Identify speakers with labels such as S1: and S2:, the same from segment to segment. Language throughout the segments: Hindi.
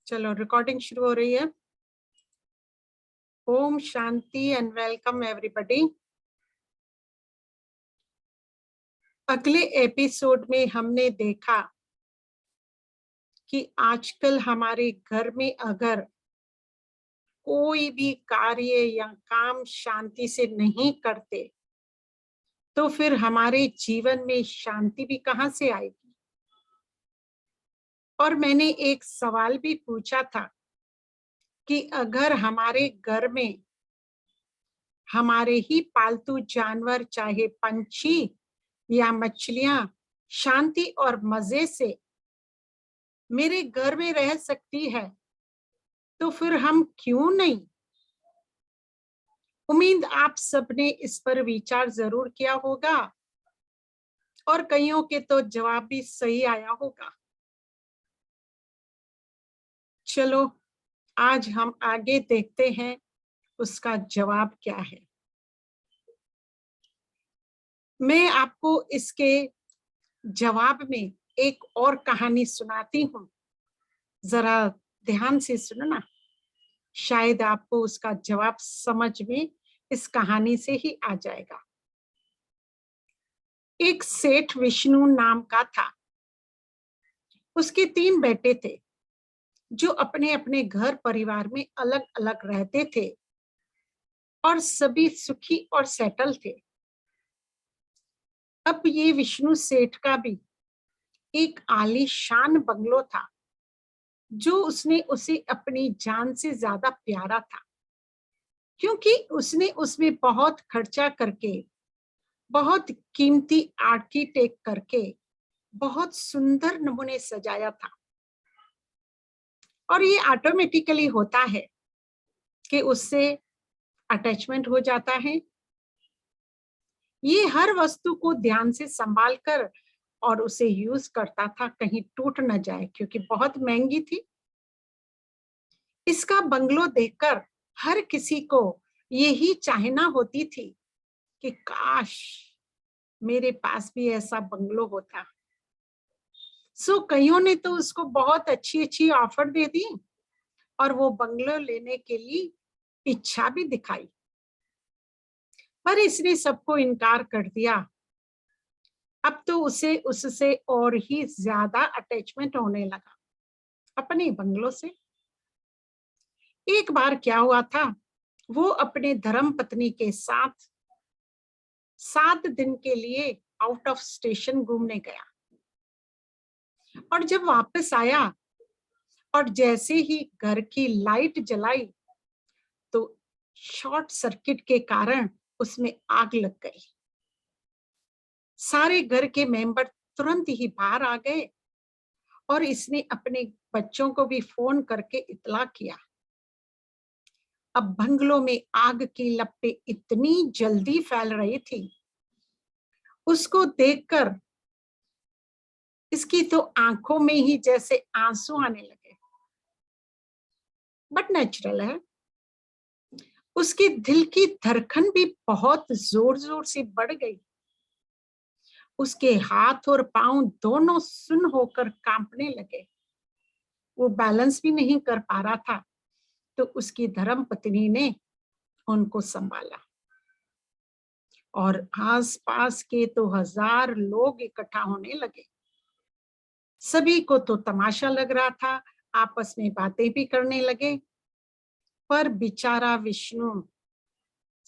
S1: चलो रिकॉर्डिंग शुरू हो रही है। Om Shanti and welcome everybody. अगले एपिसोड में हमने देखा कि आजकल हमारे घर में अगर कोई भी कार्य या काम शांति से नहीं करते तो फिर हमारे जीवन में शांति भी कहाँ से आएगी। और मैंने एक सवाल भी पूछा था कि अगर हमारे घर में हमारे ही पालतू जानवर चाहे पंछी या मछलियां शांति और मजे से मेरे घर में रह सकती है तो फिर हम क्यों नहीं। उम्मीद आप सबने इस पर विचार जरूर किया होगा और कईयों के तो जवाब भी सही आया होगा। चलो आज हम आगे देखते हैं उसका जवाब क्या है। मैं आपको इसके जवाब में एक और कहानी सुनाती हूँ, जरा ध्यान से सुनना, शायद आपको उसका जवाब समझ में इस कहानी से ही आ जाएगा। एक सेठ विष्णु नाम का था। उसके 3 बेटे थे जो अपने अपने घर परिवार में अलग अलग रहते थे और सभी सुखी और सेटल थे। अब ये विष्णु सेठ का भी एक आलीशान बंगलो था जो उसने उसे अपनी जान से ज्यादा प्यारा था, क्योंकि उसने उसमें बहुत खर्चा करके, बहुत कीमती आर्किटेक्ट करके बहुत सुंदर नमूने सजाया था। और ये ऑटोमेटिकली होता है कि उससे अटैचमेंट हो जाता है। ये हर वस्तु को ध्यान से संभाल कर और उसे यूज करता था, कहीं टूट न जाए, क्योंकि बहुत महंगी थी। इसका बंगलो देखकर हर किसी को यही चाहना होती थी कि काश मेरे पास भी ऐसा बंगलो होता। सो कईयों ने तो उसको बहुत अच्छी अच्छी ऑफर दे दी और वो बंगलो लेने के लिए इच्छा भी दिखाई, पर इसने सबको इनकार कर दिया। अब तो उसे उससे और ही ज्यादा अटैचमेंट होने लगा अपने बंगलो से। एक बार क्या हुआ था, वो अपने धर्म पत्नी के साथ 7 दिन के लिए आउट ऑफ स्टेशन घूमने गया और जब वापस आया और जैसे ही घर की लाइट जलाई तो शॉर्ट सर्किट के कारण उसमें आग लग गई। सारे घर के मेंबर तुरंत ही बाहर आ गए और इसने अपने बच्चों को भी फोन करके इतला किया। अब बंगलों में आग की लपटें इतनी जल्दी फैल रही थी, उसको देखकर इसकी तो आंखों में ही जैसे आंसू आने लगे। बट नेचुरल है, उसके दिल की धड़कन भी बहुत जोर जोर से बढ़ गई। उसके हाथ और पांव दोनों सुन्न होकर कांपने लगे। वो बैलेंस भी नहीं कर पा रहा था, तो उसकी धर्म पत्नी ने उनको संभाला और आसपास के तो 1000 लोग इकट्ठा होने लगे। सभी को तो तमाशा लग रहा था, आपस में बातें भी करने लगे, पर बेचारा विष्णु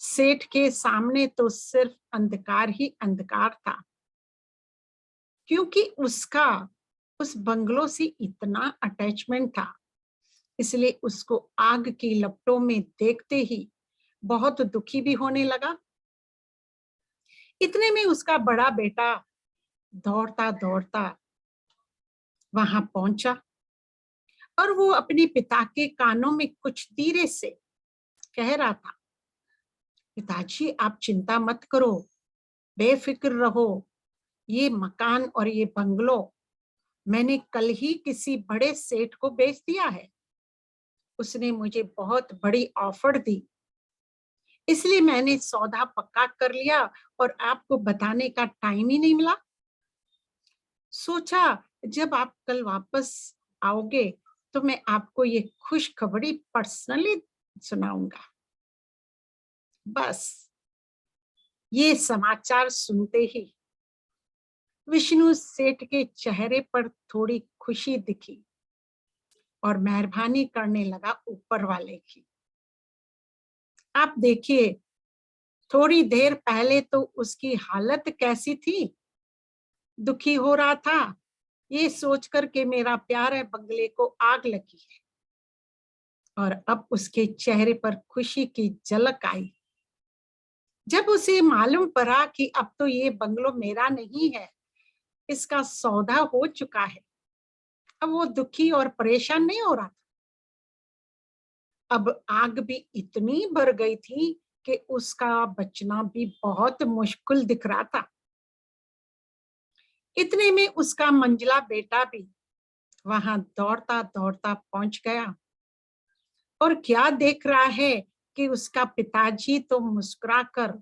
S1: सेठ के सामने तो सिर्फ अंधकार ही अंधकार था, क्योंकि उसका उस बंगलो से इतना अटैचमेंट था। इसलिए उसको आग की लपटों में देखते ही बहुत दुखी भी होने लगा। इतने में उसका बड़ा बेटा दौड़ता दौड़ता वहां पहुंचा और वो अपने पिता के कानों में कुछ धीरे से कह रहा था, पिताजी आप चिंता मत करो, बेफिक्र रहो, ये मकान और ये बंगलो मैंने कल ही किसी बड़े सेठ को बेच दिया है। उसने मुझे बहुत बड़ी ऑफर दी, इसलिए मैंने सौदा पक्का कर लिया और आपको बताने का टाइम ही नहीं मिला। सोचा जब आप कल वापस आओगे तो मैं आपको ये खुशखबरी पर्सनली सुनाऊंगा। बस ये समाचार सुनते ही विष्णु सेठ के चेहरे पर थोड़ी खुशी दिखी और मेहरबानी करने लगा ऊपर वाले की। आप देखिए, थोड़ी देर पहले तो उसकी हालत कैसी थी, दुखी हो रहा था ये सोचकर के मेरा प्यारे बंगले को आग लगी है, और अब उसके चेहरे पर खुशी की झलक आई जब उसे मालूम पड़ा कि अब तो ये बंगलो मेरा नहीं है, इसका सौदा हो चुका है। अब वो दुखी और परेशान नहीं हो रहा था। अब आग भी इतनी भर गई थी कि उसका बचना भी बहुत मुश्किल दिख रहा था। इतने में उसका मंझला बेटा भी वहां दौड़ता दौड़ता पहुंच गया, और क्या देख रहा है कि उसका पिताजी तो मुस्कुराकर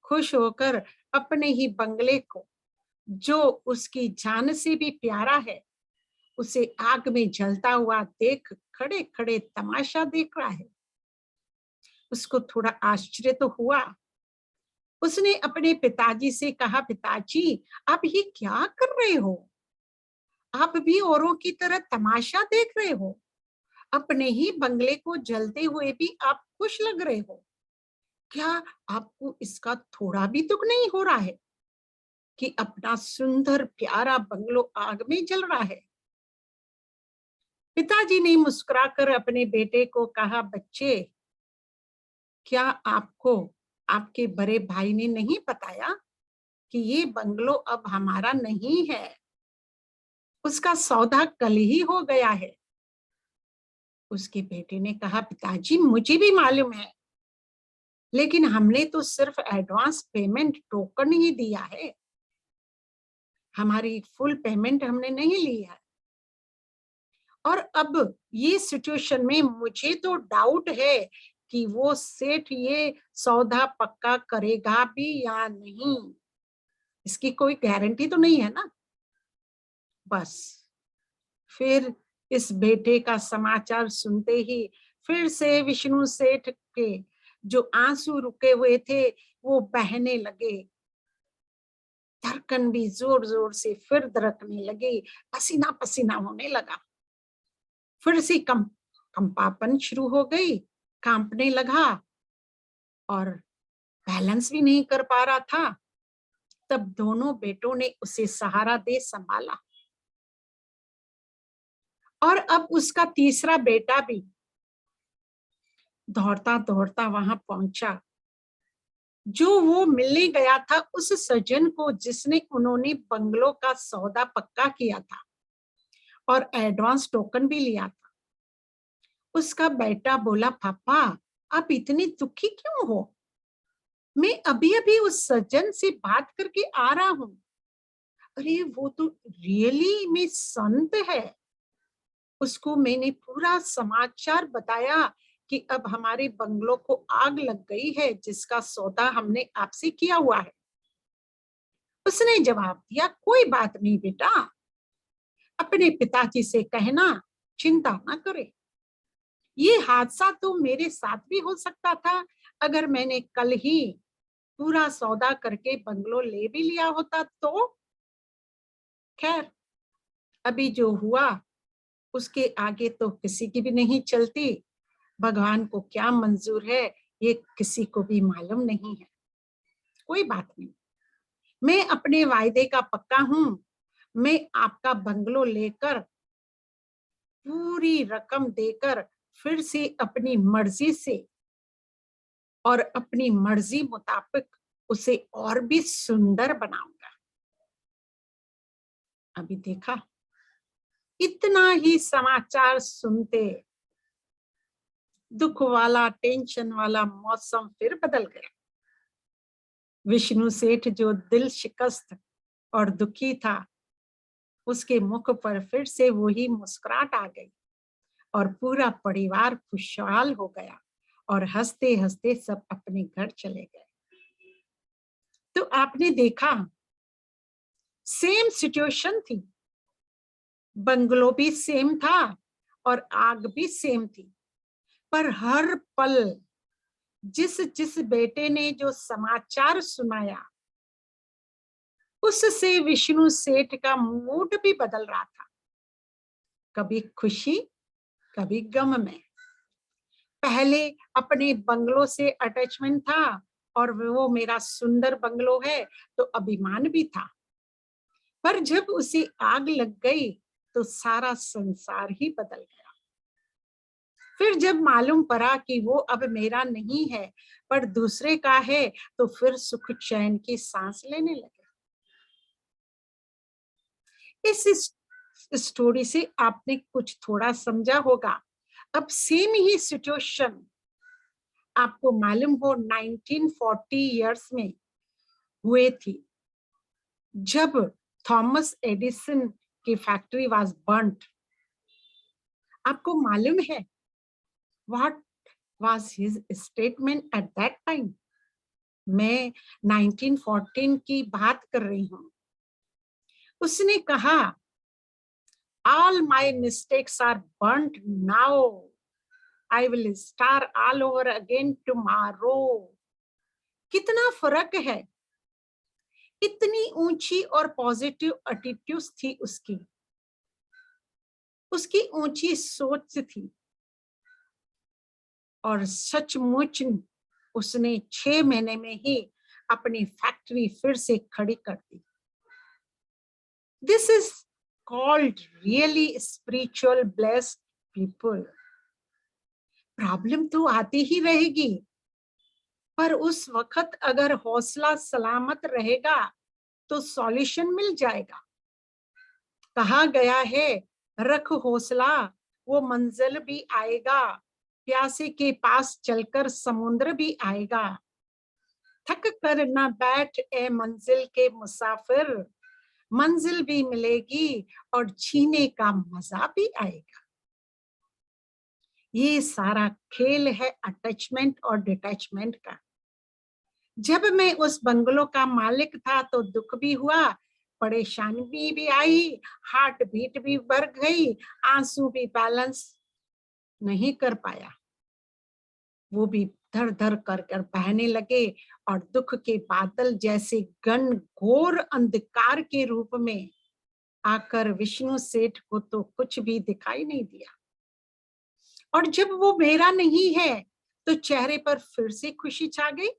S1: खुश होकर अपने ही बंगले को, जो उसकी जान से भी प्यारा है, उसे आग में जलता हुआ देख खड़े खड़े तमाशा देख रहा है। उसको थोड़ा आश्चर्य तो हुआ। उसने अपने पिताजी से कहा, पिताजी आप ये क्या कर रहे हो? आप भी औरों की तरह तमाशा देख रहे हो? अपने ही बंगले को जलते हुए भी आप खुश लग रहे हो? क्या आपको इसका थोड़ा भी दुख नहीं हो रहा है कि अपना सुंदर प्यारा बंगलो आग में जल रहा है? पिताजी ने मुस्कुराकर अपने बेटे को कहा, बच्चे, क्या आपको आपके बड़े भाई ने नहीं बताया कि ये बंगलो अब हमारा नहीं है? उसका सौदा कल ही हो गया है। उसके बेटे ने कहा, पिताजी मुझे भी मालूम है, लेकिन हमने तो सिर्फ एडवांस पेमेंट टोकन ही दिया है, हमारी फुल पेमेंट हमने नहीं ली है। और अब ये सिचुएशन में मुझे तो डाउट है कि वो सेठ ये सौदा पक्का करेगा भी या नहीं, इसकी कोई गारंटी तो नहीं है ना। बस फिर इस बेटे का समाचार सुनते ही फिर से विष्णु सेठ के जो आंसू रुके हुए थे वो बहने लगे। धड़कन भी जोर जोर से फिर धड़कने लगी, पसीना पसीना होने लगा। फिर से कंपापन शुरू हो गई, कांपने लगा और बैलेंस भी नहीं कर पा रहा था। तब दोनों बेटों ने उसे सहारा दे संभाला, और अब उसका तीसरा बेटा भी दौड़ता दौड़ता वहां पहुंचा, जो वो मिलने गया था उस सज्जन को जिसने उन्होंने बंगलों का सौदा पक्का किया था और एडवांस टोकन भी लिया था। उसका बेटा बोला, पापा आप इतनी दुखी क्यों हो? मैं अभी अभी उस सज्जन से बात करके आ रहा हूँ। अरे वो तो रियली में संत है। उसको मैंने पूरा समाचार बताया कि अब हमारे बंगलों को आग लग गई है जिसका सौदा हमने आपसे किया हुआ है। उसने जवाब दिया, कोई बात नहीं बेटा, अपने पिताजी से कहना चिंता ना करे। ये हादसा तो मेरे साथ भी हो सकता था अगर मैंने कल ही पूरा सौदा करके बंगलो ले भी लिया होता तो। खैर, अभी जो हुआ उसके आगे तो किसी की भी नहीं चलती। भगवान को क्या मंजूर है ये किसी को भी मालूम नहीं है। कोई बात नहीं, मैं अपने वायदे का पक्का हूं। मैं आपका बंगलो लेकर पूरी रकम देकर फिर से अपनी मर्जी से और अपनी मर्जी मुताबिक उसे और भी सुंदर बनाऊंगा। अभी देखा, इतना ही समाचार सुनते दुख वाला टेंशन वाला मौसम फिर बदल गया। विष्णु सेठ जो दिल शिकस्त और दुखी था, उसके मुख पर फिर से वही मुस्कुराहट आ गई और पूरा परिवार खुशहाल हो गया और हंसते हंसते सब अपने घर चले गए। तो आपने देखा, सेम सिचुएशन थी, बंगलो भी सेम था और आग भी सेम थी। पर हर पल जिस जिस बेटे ने जो समाचार सुनाया, उससे विष्णु सेठ का मूड भी बदल रहा था, कभी खुशी कभी गम में। पहले अपने बंगलो से अटैचमेंट था, और वो मेरा सुंदर बंगलो है तो अभिमान भी था। पर जब उसे आग लग गई तो सारा संसार ही बदल गया। फिर जब मालूम पड़ा कि वो अब मेरा नहीं है पर दूसरे का है, तो फिर सुख चैन की सांस लेने लगे। इस स्टोरी से आपने कुछ थोड़ा समझा होगा। अब सेम ही सिचुएशन आपको मालूम हो 1940 इयर्स में हुए थी, जब थॉमस एडिसन की फैक्ट्री वाज बर्न्ड। आपको मालूम है what was his statement at that time? मैं 1914 की बात कर रही हूँ। उसने कहा, all my mistakes are burned now, I will start all over again tomorrow. कितना फर्क है! इतनी ऊंची और पॉजिटिव एटीट्यूड थी उसकी ऊंची सोच थी, और सचमुच उसने 6 महीने में ही अपनी फैक्ट्री फिर से खड़ी कर दी। This is called really spiritual blessed people. Problem तो आती ही रहेगी, पर उस वक्त अगर हौसला सलामत रहेगा तो सॉल्यूशन मिल जाएगा। कहा गया है, रख हौसला वो मंजिल भी आएगा, प्यासे के पास चलकर समुद्र भी आएगा। थक कर ना बैठ ए मंजिल के मुसाफिर, मंजिल भी मिलेगी और जीने का मजा भी आएगा। ये सारा खेल है अटैचमेंट और डिटैचमेंट का। जब मैं उस बंगलो का मालिक था तो दुख भी हुआ, परेशानी भी आई, हार्ट बीट भी बढ़ गई, आंसू भी बैलेंस नहीं कर पाया, वो भी धर धर कर कर बहने लगे, और दुख के बादल जैसे घन घोर अंधकार के रूप में आकर विष्णु सेठ को तो कुछ भी दिखाई नहीं दिया। और जब वो मेरा नहीं है तो चेहरे पर फिर से खुशी छा गई।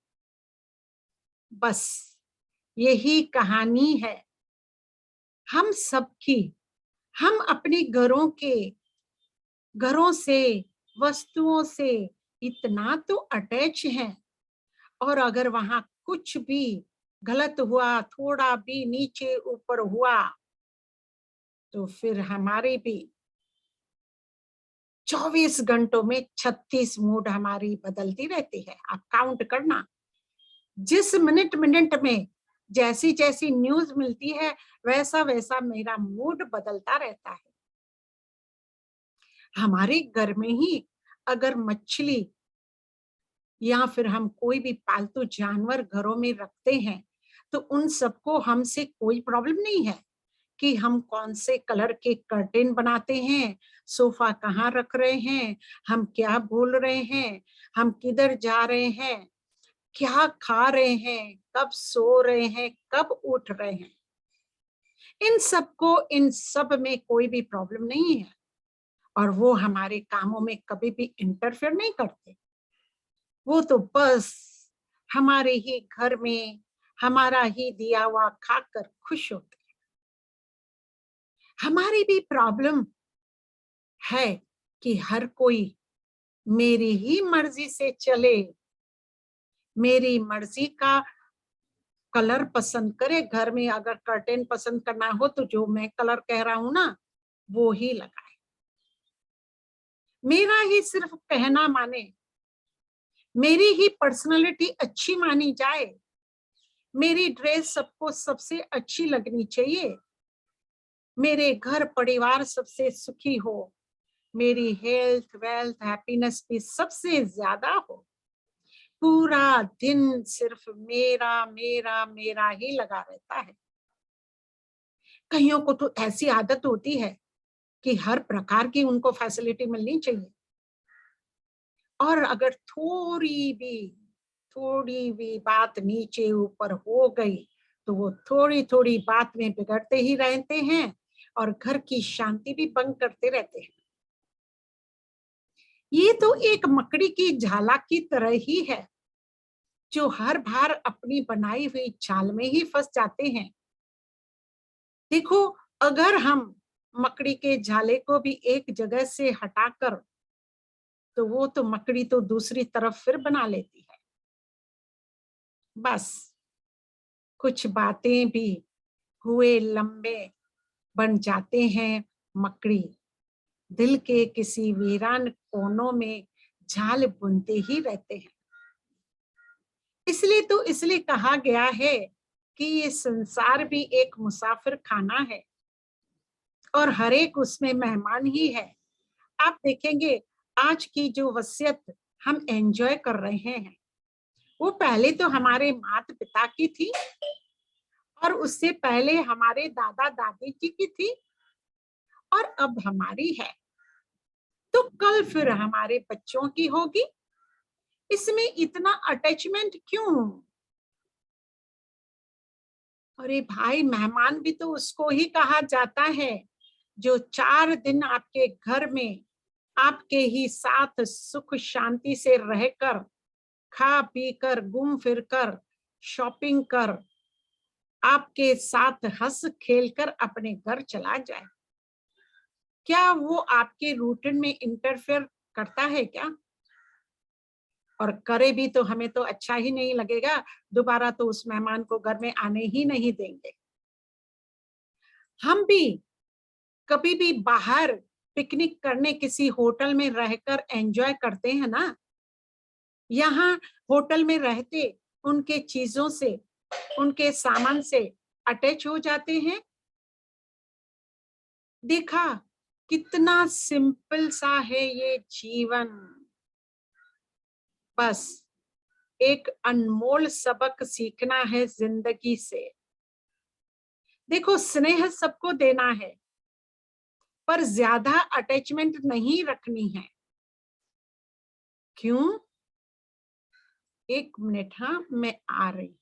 S1: बस यही कहानी है हम सबकी। हम अपने घरों से, वस्तुओं से इतना तो अटैच हैं, और अगर वहां कुछ भी गलत हुआ, थोड़ा भी नीचे ऊपर हुआ, तो फिर हमारे भी 24 घंटों में 36 मूड हमारी बदलती रहती है। आप काउंट करना, जिस मिनट मिनट में जैसी जैसी न्यूज मिलती है वैसा वैसा मेरा मूड बदलता रहता है। हमारे घर में ही अगर मछली या फिर हम कोई भी पालतू जानवर घरों में रखते हैं, तो उन सबको हमसे कोई प्रॉब्लम नहीं है कि हम कौन से कलर के कर्टेन बनाते हैं, सोफा कहाँ रख रहे हैं, हम क्या बोल रहे हैं, हम किधर जा रहे हैं, क्या खा रहे हैं, कब सो रहे हैं, कब उठ रहे हैं। इन सब में कोई भी प्रॉब्लम नहीं है, और वो हमारे कामों में कभी भी इंटरफेयर नहीं करते। वो तो बस हमारे ही घर में हमारा ही दिया हुआ खाकर खुश होते हैं। हमारी भी प्रॉब्लम है कि हर कोई मेरी ही मर्जी से चले, मेरी मर्जी का कलर पसंद करे। घर में अगर कर्टेन पसंद करना हो तो जो मैं कलर कह रहा हूं ना, वो ही लगाए, मेरा ही सिर्फ कहना माने, मेरी ही पर्सनालिटी अच्छी मानी जाए, मेरी ड्रेस सबको सबसे अच्छी लगनी चाहिए, मेरे घर परिवार सबसे सुखी हो, मेरी हेल्थ वेल्थ हैप्पीनेस भी सबसे ज्यादा हो। पूरा दिन सिर्फ मेरा मेरा मेरा ही लगा रहता है। कईयों को तो ऐसी आदत होती है कि हर प्रकार की उनको फैसिलिटी मिलनी चाहिए। और अगर थोड़ी भी बात नीचे ऊपर हो गई तो वो थोड़ी थोड़ी बात में बिगड़ते ही रहते हैं और घर की शांति भी भंग करते रहते हैं। ये तो एक मकड़ी की झाला की तरह ही है, जो हर बार अपनी बनाई हुई जाल में ही फंस जाते हैं। देखो, अगर हम मकड़ी के झाले को भी एक जगह से हटाकर, तो वो तो मकड़ी तो दूसरी तरफ फिर बना लेती है। बस कुछ बातें भी हुए लंबे बन जाते हैं मकड़ी दिल के किसी वीरान कोनों में झाल बुनते ही रहते हैं। इसलिए कहा गया है कि ये संसार भी एक मुसाफिर खाना है और हर एक उसमें मेहमान ही है। आप देखेंगे आज की जो वसीयत हम एंजॉय कर रहे हैं, वो पहले तो हमारे माता पिता की थी और उससे पहले हमारे दादा दादी जी की थी और अब हमारी है, तो कल फिर हमारे बच्चों की होगी। इसमें इतना अटैचमेंट क्यों? अरे भाई, मेहमान भी तो उसको ही कहा जाता है जो 4 दिन आपके घर में आपके ही साथ सुख शांति से रहकर, खा पी कर, घूम फिर कर, शॉपिंग कर, आपके साथ हंस खेल कर अपने घर चला जाए। क्या वो आपके रूटीन में इंटरफेयर करता है क्या? और करे भी तो हमें तो अच्छा ही नहीं लगेगा, दोबारा तो उस मेहमान को घर में आने ही नहीं देंगे। हम भी कभी भी बाहर पिकनिक करने किसी होटल में रहकर एंजॉय करते हैं ना, यहाँ होटल में रहते उनके चीजों से, उनके सामान से अटैच हो जाते हैं। देखा कितना सिंपल सा है ये जीवन, बस एक अनमोल सबक सीखना है जिंदगी से। देखो, स्नेह सबको देना है पर ज्यादा अटैचमेंट नहीं रखनी है। क्यों? 1 मिनट, हाँ मैं आ रही हूँ।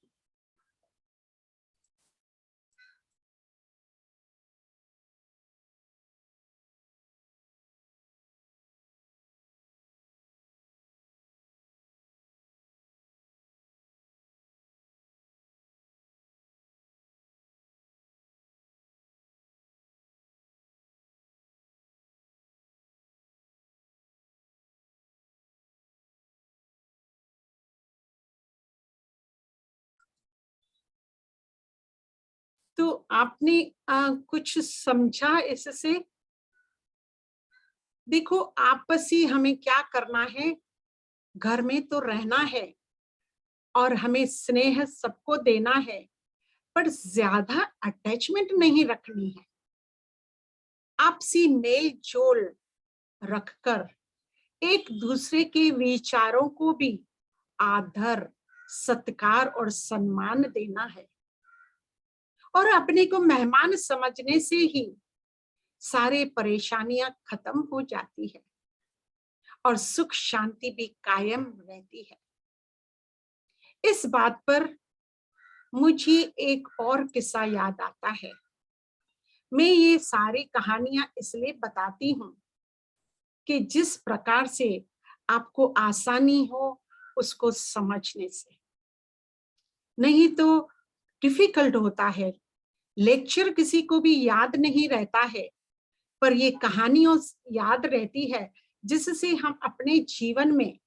S1: तो आपने कुछ समझा इससे? देखो, आपसी हमें क्या करना है, घर में तो रहना है और हमें स्नेह सबको देना है, पर ज्यादा अटैचमेंट नहीं रखनी है। आपसी मेल जोल रखकर एक दूसरे के विचारों को भी आदर, सत्कार और सम्मान देना है। और अपने को मेहमान समझने से ही सारे परेशानियां खत्म हो जाती है और सुख शांति भी कायम रहती है। इस बात पर मुझे एक और किस्सा याद आता है। मैं ये सारी कहानियां इसलिए बताती हूँ कि जिस प्रकार से आपको आसानी हो उसको समझने से, नहीं तो डिफिकल्ट होता है। लेक्चर किसी को भी याद नहीं रहता है, पर ये कहानियों याद रहती है जिससे हम अपने जीवन में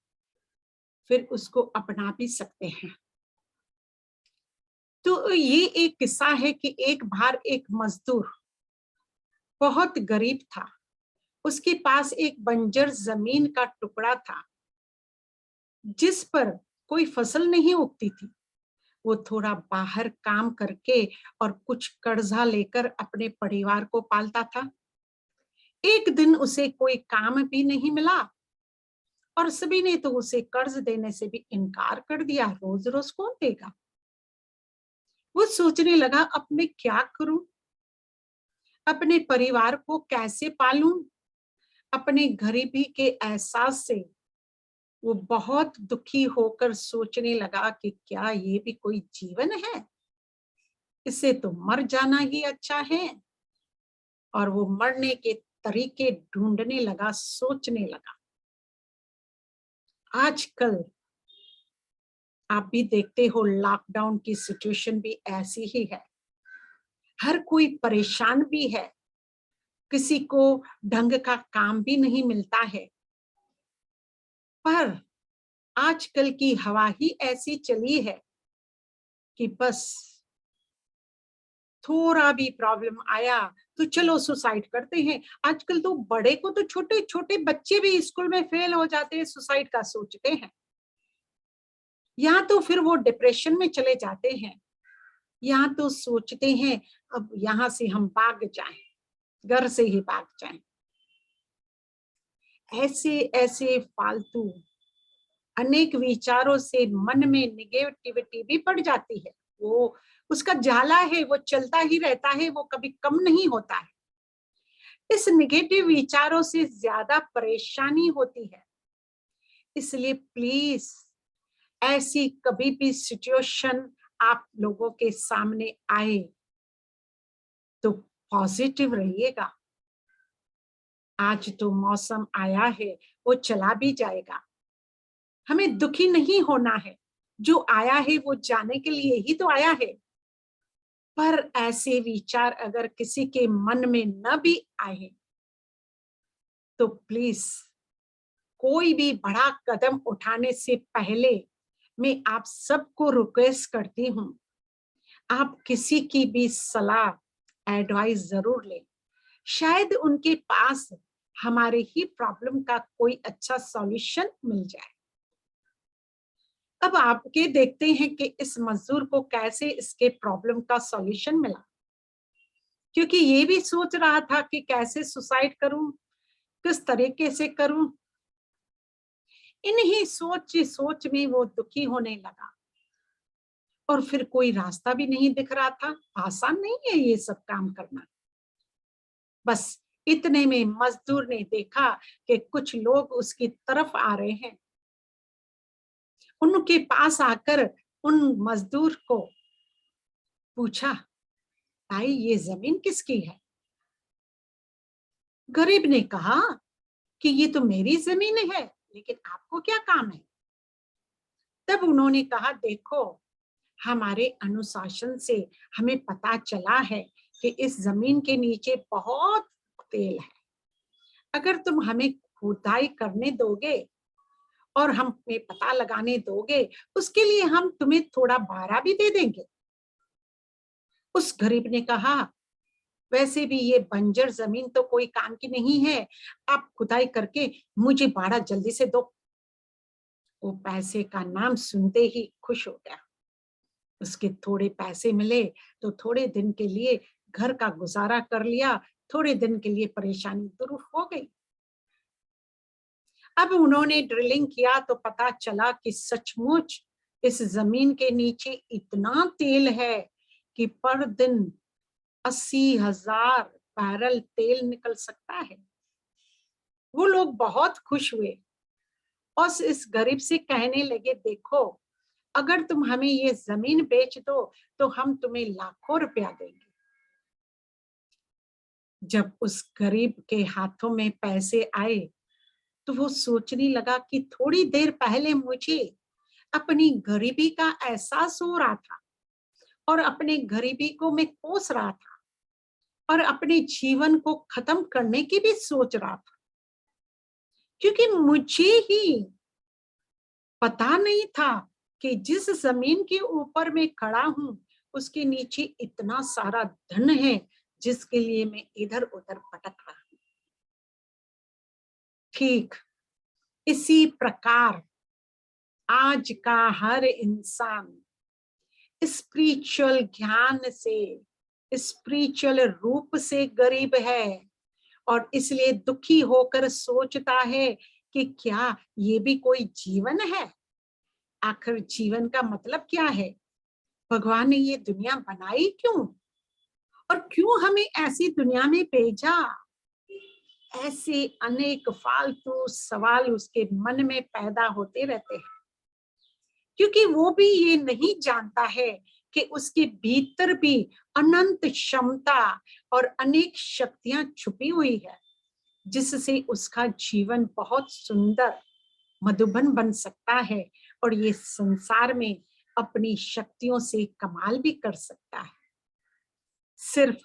S1: फिर उसको अपना भी सकते हैं। तो ये एक किस्सा है कि एक बार एक मजदूर बहुत गरीब था। उसके पास एक बंजर जमीन का टुकड़ा था जिस पर कोई फसल नहीं उगती थी। वो थोड़ा बाहर काम करके और कुछ कर्जा लेकर अपने परिवार को पालता था। एक दिन उसे कोई काम भी नहीं मिला और सभी ने तो उसे कर्ज देने से भी इनकार कर दिया। रोज रोज कौन देगा? वो सोचने लगा, अब मैं क्या करूं? अपने परिवार को कैसे पालूं, अपने गरीबी के एहसास से वो बहुत दुखी होकर सोचने लगा कि क्या ये भी कोई जीवन है, इससे तो मर जाना ही अच्छा है। और वो मरने के तरीके ढूंढने लगा, सोचने लगा। आजकल आप भी देखते हो, लॉकडाउन की सिचुएशन भी ऐसी ही है। हर कोई परेशान भी है, किसी को ढंग का काम भी नहीं मिलता है। पर आजकल की हवा ही ऐसी चली है कि बस थोड़ा भी प्रॉब्लम आया तो चलो सुसाइड करते हैं। आजकल तो बड़े को तो, छोटे छोटे बच्चे भी स्कूल में फेल हो जाते हैं, सुसाइड का सोचते हैं, या तो फिर वो डिप्रेशन में चले जाते हैं, या तो सोचते हैं अब यहां से हम भाग जाएं, घर से ही भाग जाएं। ऐसे ऐसे फालतू अनेक विचारों से मन में निगेटिविटी भी पड़ जाती है। वो उसका जाला है, वो चलता ही रहता है, वो कभी कम नहीं होता है। इस निगेटिव विचारों से ज्यादा परेशानी होती है। इसलिए प्लीज, ऐसी कभी भी सिचुएशन आप लोगों के सामने आए तो पॉजिटिव रहिएगा। आज तो मौसम आया है, वो चला भी जाएगा, हमें दुखी नहीं होना है। जो आया है वो जाने के लिए ही तो आया है। पर ऐसे विचार अगर किसी के मन में न भी आए तो प्लीज, कोई भी बड़ा कदम उठाने से पहले मैं आप सबको रिक्वेस्ट करती हूँ, आप किसी की भी सलाह, एडवाइस जरूर लें। शायद उनके पास हमारे ही प्रॉब्लम का कोई अच्छा सॉल्यूशन मिल जाए। अब आपके देखते हैं कि इस मजदूर को कैसे इसके प्रॉब्लम का सॉल्यूशन मिला, क्योंकि ये भी सोच रहा था कि कैसे सुसाइड करूं, किस तरीके से करूं। इन्हीं सोच सोच में वो दुखी होने लगा, और फिर कोई रास्ता भी नहीं दिख रहा था। आसान नहीं है ये सब काम करना। बस इतने में मजदूर ने देखा कि कुछ लोग उसकी तरफ आ रहे हैं। उनके पास आकर उन मजदूर को पूछा, भाई ये जमीन किसकी है? गरीब ने कहा कि ये तो मेरी जमीन है, लेकिन आपको क्या काम है? तब उन्होंने कहा, देखो, हमारे अनुशासन से हमें पता चला है कि इस जमीन के नीचे बहुत तेल है। अगर तुम हमें खुदाई करने दोगे और हमें पता लगाने दोगे, उसके लिए हम तुम्हें थोड़ा भाड़ा भी दे देंगे। उस गरीब ने कहा, वैसे भी ये बंजर जमीन तो कोई काम की नहीं है, आप खुदाई करके मुझे भाड़ा जल्दी से दो। वो पैसे का नाम सुनते ही खुश हो गया। उसके थोड़े पैसे मिले तो थोड़े दिन के लिए घर का गुजारा कर लिया, थोड़े दिन के लिए परेशानी दूर हो गई। अब उन्होंने ड्रिलिंग किया तो पता चला कि सचमुच इस जमीन के नीचे इतना तेल है कि पर दिन 80,000 बैरल तेल निकल सकता है। वो लोग बहुत खुश हुए और इस गरीब से कहने लगे, देखो, अगर तुम हमें ये जमीन बेच दो तो हम तुम्हें लाखों रुपया देंगे। जब उस गरीब के हाथों में पैसे आए तो वो सोचने लगा कि थोड़ी देर पहले मुझे अपनी गरीबी का एहसास हो रहा था, और अपने गरीबी को मैं कोस रहा था, और अपने जीवन को खत्म करने की भी सोच रहा था, क्योंकि मुझे ही पता नहीं था कि जिस जमीन के ऊपर मैं खड़ा हूं उसके नीचे इतना सारा धन है जिसके लिए मैं इधर उधर भटक रहा हूं। ठीक इसी प्रकार आज का हर इंसान स्पिरिचुअल ज्ञान से, स्पिरिचुअल रूप से गरीब है, और इसलिए दुखी होकर सोचता है कि क्या ये भी कोई जीवन है? आखिर जीवन का मतलब क्या है? भगवान ने ये दुनिया बनाई क्यों? और क्यों हमें ऐसी दुनिया में भेजा? ऐसे अनेक फालतू सवाल उसके मन में पैदा होते रहते हैं, क्योंकि वो भी ये नहीं जानता है कि उसके भीतर भी अनंत क्षमता और अनेक शक्तियां छुपी हुई है, जिससे उसका जीवन बहुत सुंदर मधुबन बन सकता है और ये संसार में अपनी शक्तियों से कमाल भी कर सकता है। सिर्फ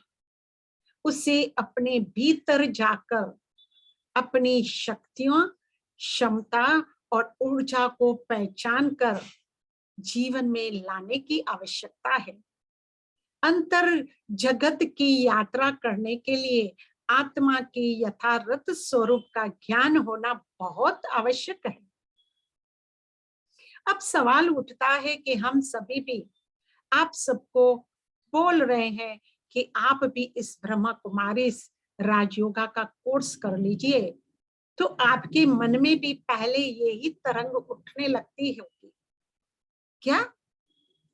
S1: उसे अपने भीतर जाकर अपनी शक्तियों, क्षमता और ऊर्जा को पहचान कर जीवन में लाने की आवश्यकता है। अंतर जगत की यात्रा करने के लिए आत्मा के यथार्थ स्वरूप का ज्ञान होना बहुत आवश्यक है। अब सवाल उठता है कि हम सभी भी आप सबको बोल रहे हैं कि आप भी इस ब्रह्मा कुमारी राजयोगा का कोर्स कर लीजिए, तो आपके मन में भी पहले यही तरंग उठने लगती होगी, क्या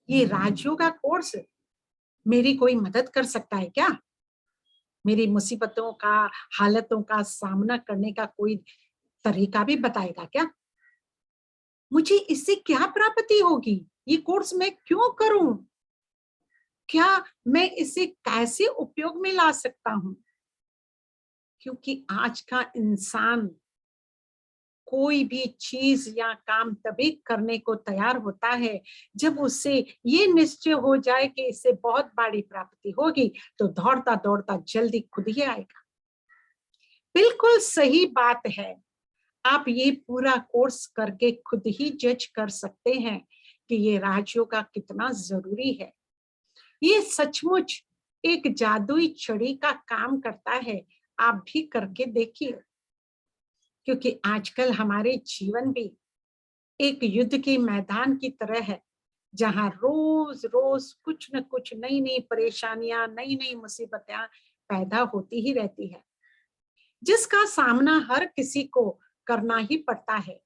S1: ये राजयोगा कोर्स मेरी कोई मदद कर सकता है? क्या मेरी मुसीबतों का, हालतों का सामना करने का कोई तरीका भी बताएगा? क्या मुझे इससे क्या प्राप्ति होगी? ये कोर्स मैं क्यों करूं? क्या मैं इसे कैसे उपयोग में ला सकता हूं? क्योंकि आज का इंसान कोई भी चीज या काम तभी करने को तैयार होता है जब उससे ये निश्चय हो जाए कि इससे बहुत बड़ी प्राप्ति होगी, तो दौड़ता दौड़ता जल्दी खुद ही आएगा। बिल्कुल सही बात है। आप ये पूरा कोर्स करके खुद ही जज कर सकते हैं कि ये राजयोग का कितना जरूरी है। ये सचमुच एक जादुई छड़ी का काम करता है। आप भी करके देखिए, क्योंकि आजकल हमारे जीवन भी एक युद्ध के मैदान की तरह है, जहां रोज रोज कुछ न कुछ नई नई परेशानियां, नई नई मुसीबतें पैदा होती ही रहती है, जिसका सामना हर किसी को करना ही पड़ता है,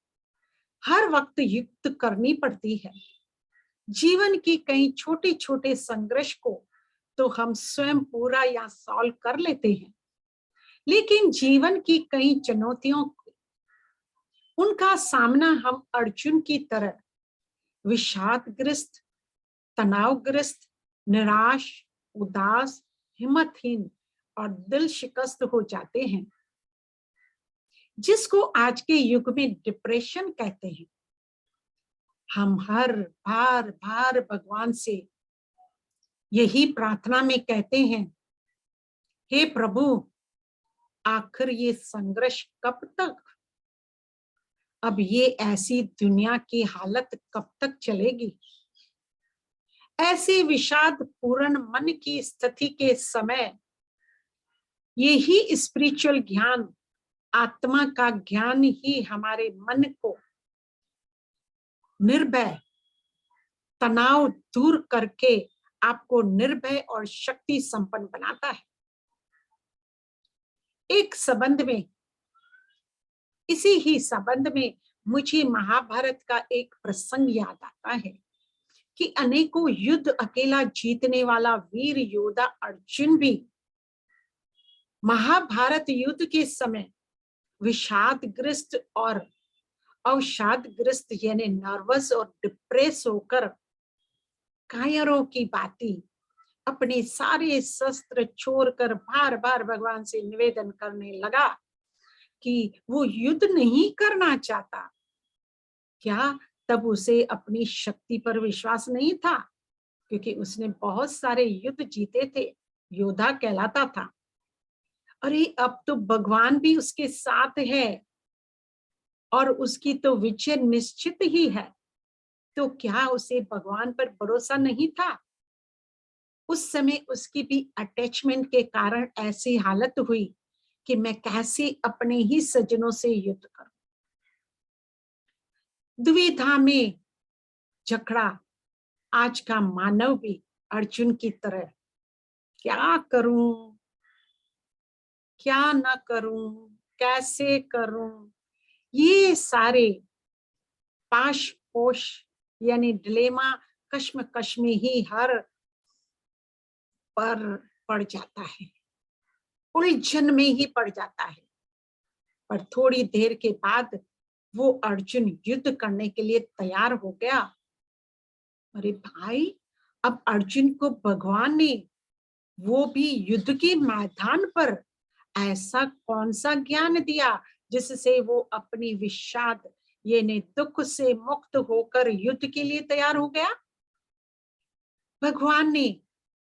S1: हर वक्त युक्त करनी पड़ती है। जीवन की कई छोटे छोटे संघर्ष को तो हम स्वयं पूरा या सॉल्व कर लेते हैं, लेकिन जीवन की कई चुनौतियों, उनका सामना हम अर्जुन की तरह विषादग्रस्त, तनावग्रस्त, निराश, उदास, हिम्मतहीन और दिल शिकस्त हो जाते हैं, जिसको आज के युग में डिप्रेशन कहते हैं। हम हर बार बार भगवान से यही प्रार्थना में कहते हैं, हे प्रभु, आखिर ये संघर्ष कब तक? अब ये ऐसी दुनिया की हालत कब तक चलेगी? ऐसे विषाद पूर्ण मन की स्थिति के समय यही स्पिरिचुअल ज्ञान, आत्मा का ज्ञान ही हमारे मन को निर्भय, तनाव दूर करके आपको निर्भय और शक्ति संपन्न बनाता है। एक संबंध में, इसी ही संबंध में मुझे महाभारत का एक प्रसंग याद आता है कि अनेकों युद्ध अकेला जीतने वाला वीर योद्धा अर्जुन भी महाभारत युद्ध के समय विषादग्रस्त और अवसादग्रस्त यानी नर्वस और डिप्रेस होकर कायरों की भांति अपने सारे शस्त्र छोड़कर बार बार भगवान से निवेदन करने लगा कि वो युद्ध नहीं करना चाहता। क्या तब उसे अपनी शक्ति पर विश्वास नहीं था? क्योंकि उसने बहुत सारे युद्ध जीते थे, योद्धा कहलाता था। अरे अब तो भगवान भी उसके साथ है और उसकी तो विजय निश्चित ही है, तो क्या उसे भगवान पर भरोसा नहीं था? उस समय उसकी भी अटैचमेंट के कारण ऐसी हालत हुई कि मैं कैसे अपने ही सज्जनों से युद्ध करूं। द्विधा में जकड़ा आज का मानव भी अर्जुन की तरह, क्या करूं, क्या ना करूं, कैसे करूं, ये सारे पाश पोश यानी डिलेमा, कश्मकश में ही हर पर पड़ जाता है, उलझन में ही पड़ जाता है। पर थोड़ी देर के बाद वो अर्जुन युद्ध करने के लिए तैयार हो गया। अरे भाई, अब अर्जुन को भगवान ने, वो भी युद्ध के मैदान पर, ऐसा कौन सा ज्ञान दिया जिससे वो अपनी विषाद यानी दुख से मुक्त होकर युद्ध के लिए तैयार हो गया। भगवान ने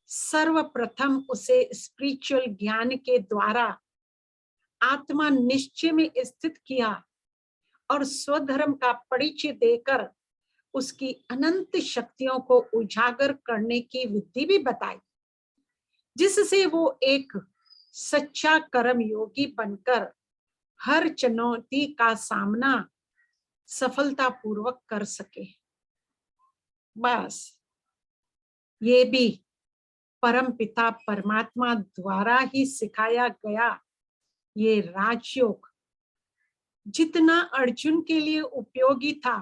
S1: सर्वप्रथम उसे स्पिरिचुअल ज्ञान के द्वारा आत्मा निश्चय में स्थित किया और स्वधर्म का परिचय देकर उसकी अनंत शक्तियों को उजागर करने की विधि भी बताई, जिससे वो एक सच्चा कर्म योगी बनकर हर चुनौती का सामना सफलतापूर्वक कर सके। बस ये भी परम पिता परमात्मा द्वारा ही सिखाया गया ये राजयोग जितना अर्जुन के लिए उपयोगी था,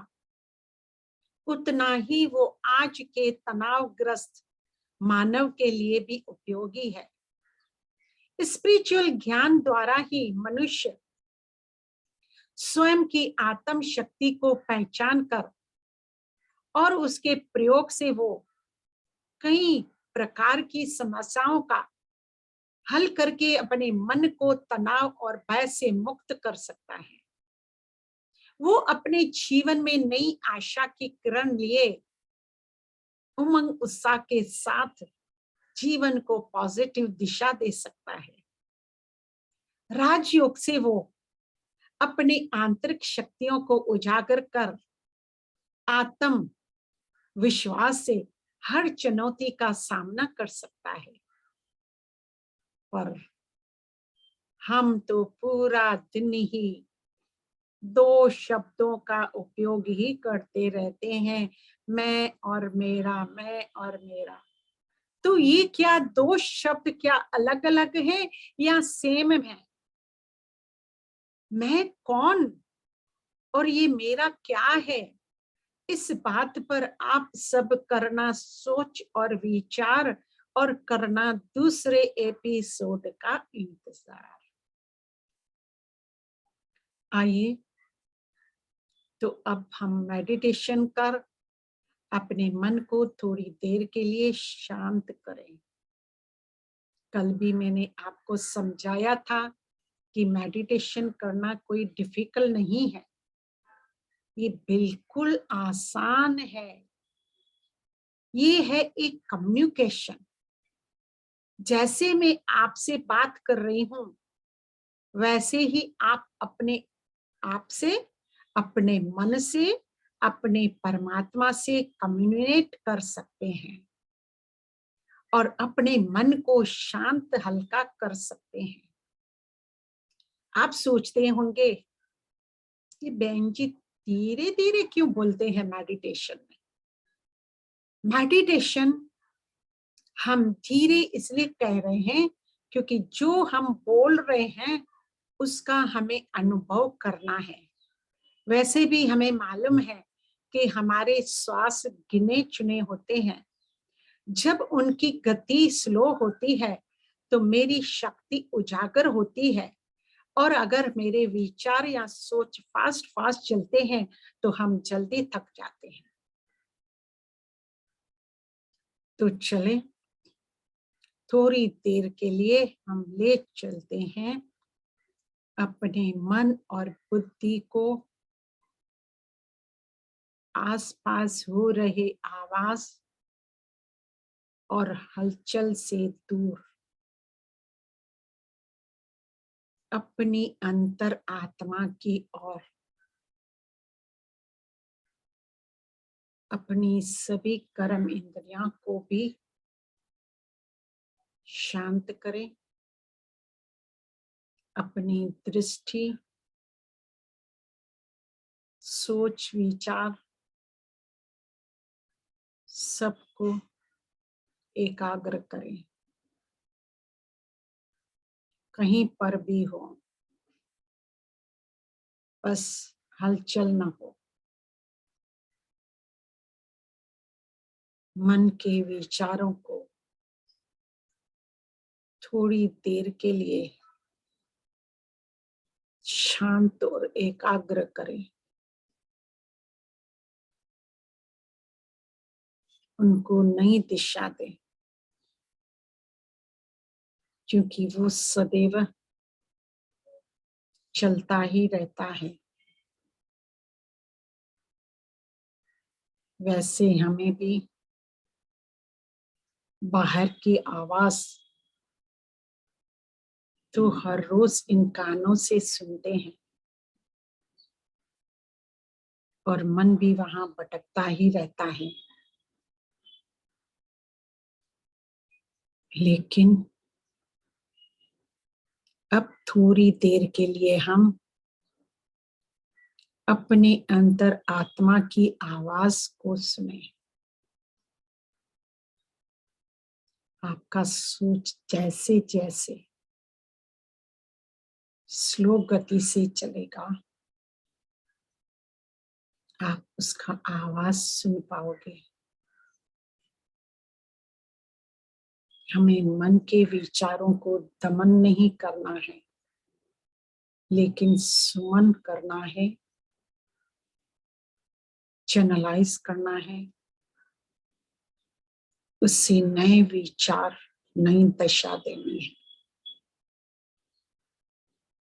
S1: उतना ही वो आज के तनावग्रस्त मानव के लिए भी उपयोगी है। स्पिरिचुअल ज्ञान द्वारा ही मनुष्य स्वयं की आत्म शक्ति को पहचान कर और उसके प्रयोग से वो कई प्रकार की समस्याओं का हल करके अपने मन को तनाव और भय से मुक्त कर सकता है। वो अपने जीवन में नई आशा की किरण लिए उमंग उत्साह के साथ जीवन को पॉजिटिव दिशा दे सकता है। राजयोग से वो अपनी आंतरिक शक्तियों को उजागर कर आत्म विश्वास से हर चुनौती का सामना कर सकता है। पर हम तो पूरा दिन ही दो शब्दों का उपयोग ही करते रहते हैं, मैं और मेरा, मैं और मेरा। तो ये क्या दो शब्द क्या अलग अलग है या सेम है? मैं कौन और ये मेरा क्या है, इस बात पर आप सब करना सोच और विचार और करना दूसरे एपिसोड का इंतजार। आइए तो अब हम मेडिटेशन कर अपने मन को थोड़ी देर के लिए शांत करें। कल भी मैंने आपको समझाया था कि मेडिटेशन करना कोई डिफिकल्ट नहीं है, ये बिल्कुल आसान है। ये है एक कम्युनिकेशन। जैसे मैं आपसे बात कर रही हूं, वैसे ही आप अपने आप से, अपने मन से, अपने परमात्मा से कम्युनिकेट कर सकते हैं और अपने मन को शांत हल्का कर सकते हैं। आप सोचते होंगे कि बहन जी धीरे धीरे क्यों बोलते हैं मेडिटेशन में? मेडिटेशन हम धीरे इसलिए कह रहे हैं क्योंकि जो हम बोल रहे हैं उसका हमें अनुभव करना है। वैसे भी हमें मालूम है कि हमारे श्वास गिने चुने होते हैं। जब उनकी गति स्लो होती है तो मेरी शक्ति उजागर होती है, और अगर मेरे विचार या सोच फास्ट फास्ट चलते हैं तो हम जल्दी थक जाते हैं। तो चलें थोड़ी देर के लिए हम ले चलते हैं अपने मन और बुद्धि को आसपास हो रहे आवाज और हलचल से दूर अपनी अंतर आत्मा की ओर। अपनी सभी कर्म इंद्रियां को भी शांत करें। अपनी दृष्टि, सोच, विचार सबको एकाग्र करें। कहीं पर भी हो, बस हलचल न हो। मन के विचारों को थोड़ी देर के लिए शांत और एकाग्र करें, उनको नई दिशा दें, क्योंकि वो सदैव चलता ही रहता है। वैसे हमें भी बाहर की आवाज तो हर रोज इन कानों से सुनते हैं और मन भी वहां भटकता ही रहता है। लेकिन अब थोड़ी देर के लिए हम अपने अंतर आत्मा की आवाज को सुने। आपका सोच जैसे जैसे स्लो गति से चलेगा, आप उसका आवाज सुन पाओगे। हमें मन के विचारों को दमन नहीं करना है, लेकिन सुमन करना है, चैनलाइज करना है, उससे नए विचार, नई दशा देनी है।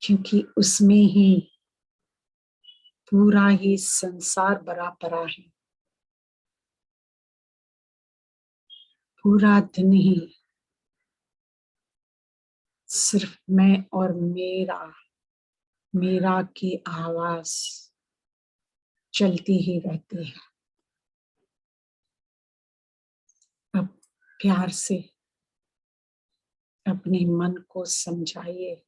S1: क्योंकि उसमें ही पूरा ही संसार भरा पड़ा है। पूरा दिन ही सिर्फ मैं और मेरा मेरा की आवाज चलती ही रहती है। अब प्यार से अपने मन को समझाइए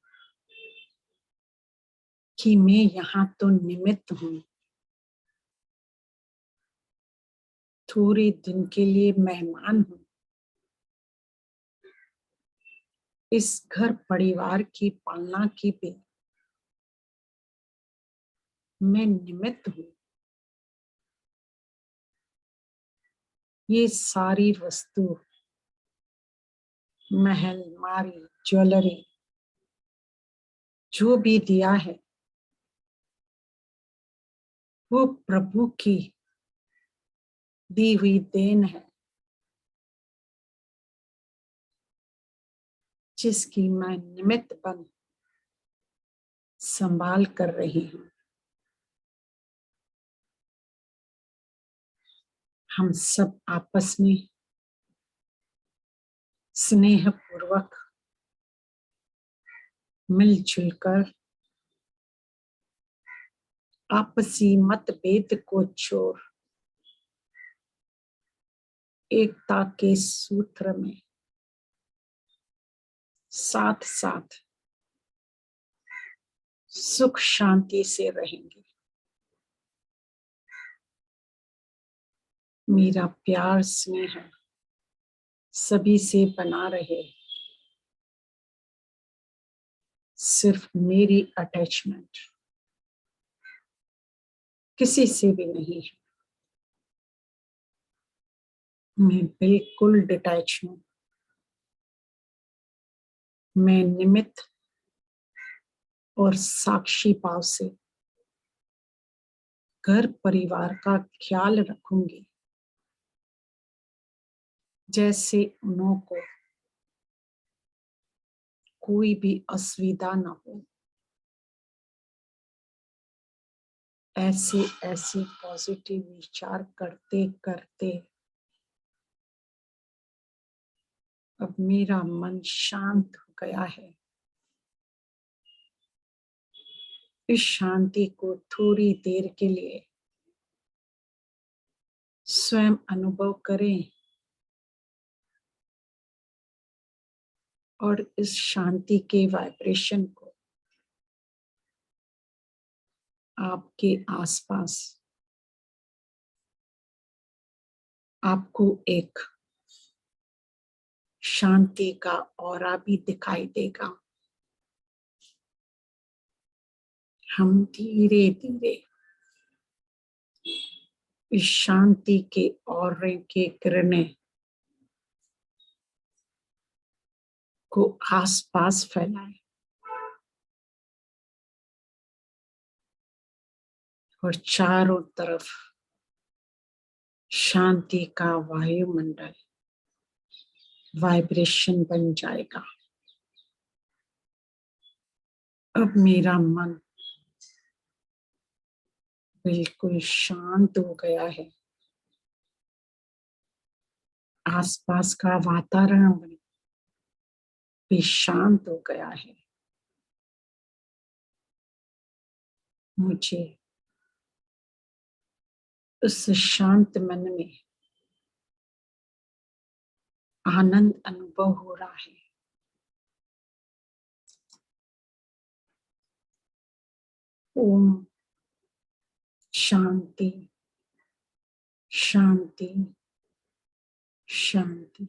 S1: कि मैं यहाँ तो निमित्त हूँ, थोड़े दिन के लिए मेहमान हूँ। इस घर परिवार की पालना की भी मैं निमित्त हूँ। ये सारी वस्तु, महल, मारी, ज्वेलरी, जो भी दिया है वो प्रभु की दी हुई देन है, जिसकी मैं निमित्त बन संभाल कर रही हूँ। हम सब आपस में स्नेह पूर्वक मिलजुल कर आपसी मतभेद को छोड़ एकता के सूत्र में साथ साथ सुख शांति से रहेंगे। मेरा प्यार स्नेह सभी से बना रहे, सिर्फ मेरी अटैचमेंट किसी से भी नहीं है। मैं बिल्कुल डिटैच हूं। मैं निमित्त और साक्षी भाव से घर परिवार का ख्याल रखूंगी, जैसे उनको कोई भी असुविधा न हो। ऐसे ऐसे पॉजिटिव विचार करते करते अब मेरा मन शांत हो गया है। इस शांति को थोड़ी देर के लिए स्वयं अनुभव करें और इस शांति के वाइब्रेशन को आपके आसपास आपको एक शांति का ऑरा भी दिखाई देगा। हम धीरे धीरे इस शांति के ऑरे के किरणें को आसपास फैलाए और चारों तरफ शांति का वायुमंडल वाइब्रेशन बन जाएगा। अब मेरा मन बिल्कुल शांत हो गया है। आसपास का वातावरण भी शांत हो गया है। मुझे उस शांत मन में आनंद अनुभव हो रहा है। ओम शांति शांति शांति।